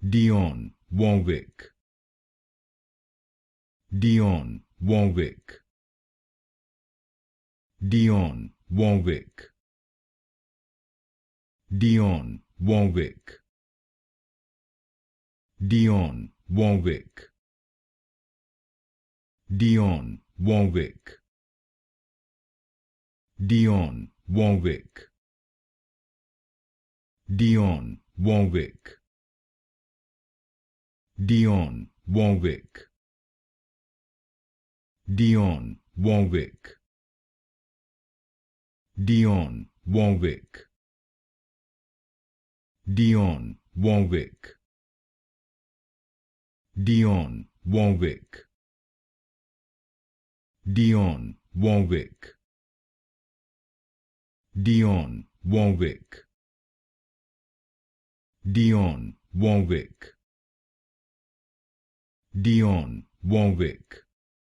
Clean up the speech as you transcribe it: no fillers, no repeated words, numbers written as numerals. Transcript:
Dionne Warwick, Dionne Warwick, Dionne Warwick, Dionne Warwick, Dionne Warwick, Dionne Warwick, Dionne Warwick, Dionne Warwick, Dionne Warwick, Dionne Warwick, Dionne Warwick, Dionne Warwick, Dionne Warwick, Dionne Warwick, Dionne Warwick, Dionne Warwick, Dionne Warwick,